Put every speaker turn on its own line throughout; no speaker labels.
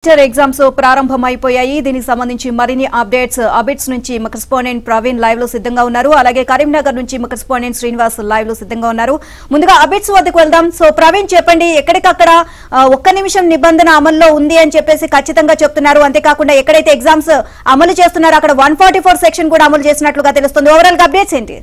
Inter exams ప్రారంభమైపోయాయి. దీనికి సంబంధించి మరిన్ని అప్డేట్స్ నుంచి మా కరెస్పాండెంట్ ప్రవీణ్ లైవ్ లో సిద్ధంగా ఉన్నారు. అలాగే కరీంనగర్ నుంచి మా కరెస్పాండెంట్ శ్రీనివాస్ లైవ్ లో సిద్ధంగా ఉన్నారు. ముందుగా అప్డేట్స్ వద్దకు వెళ్దాం. సో ప్రవీణ్ చెప్పండి, ఎక్కడికక్కడ ఒక్క నిమిషం నిబంధన అమల్లో ఉంది అని చెప్పేసి ఖచ్చితంగా చెప్తున్నారు. అంతేకాకుండా ఎక్కడైతే ఎగ్జామ్స్ అమలు చేస్తున్నారో అక్కడ 144 సెక్షన్ కూడా అమలు చేసినట్లుగా తెలుస్తుంది. ఓవరాల్ గా అప్డేట్స్ ఏంటి?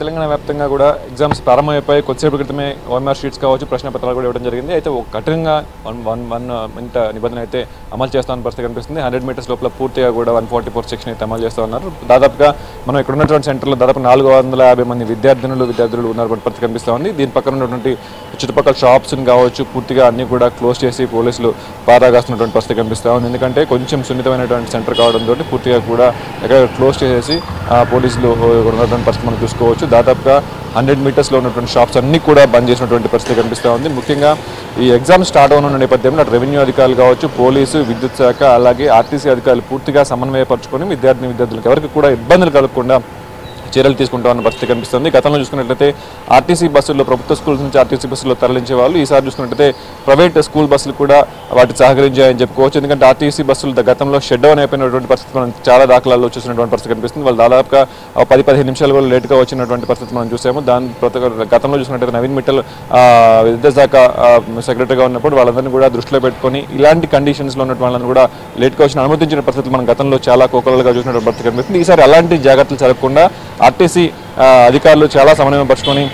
తెలంగాణ వ్యాప్తంగా కూడా ఎగ్జామ్స్ ప్రారంభమైపోయి కొద్దిసేపు క్రితమే ఓఎంఆర్ షీట్స్ కావచ్చు, ప్రశ్న పత్రాలు కూడా ఇవ్వడం జరిగింది. అయితే ఒక కఠినంగా 1 మినిట్ నిబంధన అయితే అమలు చేస్తామని పరిస్థితి కనిపిస్తుంది. 100 మీటర్స్ లోపల పూర్తిగా కూడా 144 సెక్షన్ అయితే అమలు చేస్తూ ఉన్నారు. దాదాపుగా మనం ఇక్కడ ఉన్నటువంటి సెంటర్లో దాదాపు 450 మంది విద్యార్థులు ఉన్నటువంటి పరిస్థితి కనిపిస్తూ ఉంది. దీని పక్కన ఉన్నటువంటి చుట్టుపక్కల షాప్స్ని కావచ్చు పూర్తిగా అన్ని కూడా క్లోజ్ చేసి పోలీసులు పారాగాస్తున్నటువంటి పరిస్థితి కనిపిస్తూ ఉంది. ఎందుకంటే కొంచెం సున్నితమైనటువంటి సెంటర్ కావడంతో పూర్తిగా కూడా ఎక్కడ క్లోజ్ చేసేసి పోలీసులు ఉన్నటువంటి పరిస్థితి మనం చూసుకోవచ్చు. దాదాపుగా 100 మీటర్స్లో ఉన్నటువంటి షాప్స్ అన్ని కూడా బంద్ చేసినటువంటి పరిస్థితి కనిపిస్తూ ఉంది. ముఖ్యంగా ఈ ఎగ్జామ్ స్టార్ట్ అవుతున్న నేపథ్యంలో రెవెన్యూ అధికారులు కావచ్చు, పోలీసు, విద్యుత్ శాఖ, అలాగే ఆర్టీసీ అధికారులు పూర్తిగా సమన్వయపరుచుకొని విద్యార్థులకు ఎవరికి కూడా ఇబ్బందులు కలగకుండా చర్యలు తీసుకుంటామన్న పరిస్థితి కనిపిస్తుంది. గతంలో చూసుకున్నట్లయితే ఆర్టీసీ బస్సుల్లో ప్రభుత్వ స్కూల్స్ నుంచి ఆర్టీసీ బస్సుల్లో తరలించే వాళ్ళు ఈసారి చూసుకున్నట్లయితే ప్రైవేట్ స్కూల్ బస్సులు కూడా వాటి సహకరించాయని చెప్పుకోవచ్చు. ఎందుకంటే ఆర్టీసీ బస్సులు గతంలో షెడ్ డౌన్ అయిపోయినటువంటి పరిస్థితి మనం చాలా దాఖలాల్లో చూసినటువంటి పరిస్థితి కనిపిస్తుంది. వాళ్ళు దాదాపుగా 10-15 నిమిషాలు కూడా లేట్గా వచ్చినటువంటి పరిస్థితి మనం చూసాము. గతంలో చూసుకున్నట్లయితే నవీన్ మిట్టల్ విద్యాశాఖ సెక్రటరీగా ఉన్నప్పుడు వాళ్ళందరినీ కూడా దృష్టిలో పెట్టుకొని ఇలాంటి కండిషన్స్లో ఉన్న వాళ్ళని కూడా లేట్గా వచ్చిన అనుమతించిన పరిస్థితులు మనం గతంలో చాలా కోకలుగా చూసినటువంటి పరిస్థితి కనిపిస్తుంది. ఈసారి అలాంటి జాగ్రత్తలు జరగకుండా ఆర్టీసీ అధికారులు చాలా సమన్వయం పరుచుకొని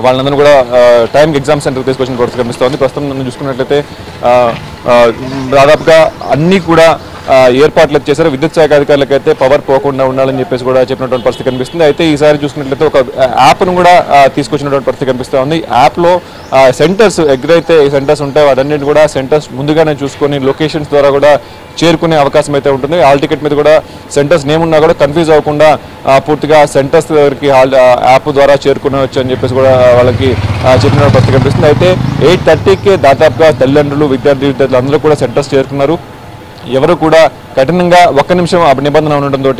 వాళ్ళందరూ కూడా టైంకి ఎగ్జామ్ సెంటర్ తీసుకొచ్చిన పరిస్థితి కనిపిస్తుంది. ప్రస్తుతం మనం చూసుకున్నట్లయితే దాదాపుగా అన్నీ కూడా ఏర్పాట్లు చేశారు. విద్యుత్ శాఖ అధికారులకు అయితే పవర్ పోకుండా ఉండాలని చెప్పేసి కూడా చెప్పినటువంటి పరిస్థితి కనిపిస్తుంది. అయితే ఈసారి చూసుకున్నట్లయితే ఒక యాప్ను కూడా తీసుకొచ్చినటువంటి పరిస్థితి కనిపిస్తూ ఉంది. యాప్లో సెంటర్స్ ఎక్కడైతే సెంటర్స్ ఉంటాయో అదన్నింటిని కూడా సెంటర్స్ ముందుగానే చూసుకొని లొకేషన్స్ ద్వారా కూడా చేరుకునే అవకాశం అయితే ఉంటుంది. హాల్ టికెట్ మీద కూడా సెంటర్స్ నేమ్ ఉన్నా కూడా కన్ఫ్యూజ్ అవ్వకుండా పూర్తిగా సెంటర్స్ దగ్గరికి యాప్ ద్వారా చేరుకునవచ్చు అని చెప్పేసి కూడా వాళ్ళకి చెప్పిన పరిస్థితి కనిపిస్తుంది. అయితే 8:30కే దాదాపుగా తల్లిదండ్రులు, విద్యార్థులు అందరూ కూడా సెంటర్స్ చేరుకున్నారు. ఎవరు కూడా కఠినంగా 1 నిమిషం నిబంధన ఉండడంతో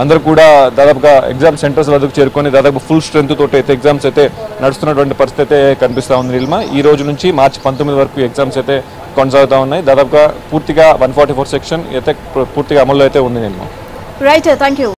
అందరూ కూడా దాదాపుగా ఎగ్జామ్ సెంటర్స్ వద్దకు చేరుకొని దాదాపు ఫుల్ స్ట్రెంత్ తోటి అయితే ఎగ్జామ్స్ అయితే నడుస్తున్నటువంటి పరిస్థితి అయితే కనిపిస్తూ ఉంది. నిల్మ ఈ రోజు నుంచి మార్చి 19 వరకు ఎగ్జామ్స్ అయితే కొనసాగుతూ ఉన్నాయి. దాదాపుగా పూర్తిగా 144 సెక్షన్ అయితే పూర్తిగా అమల్లో అయితే ఉంది. Nilma
right, thank you.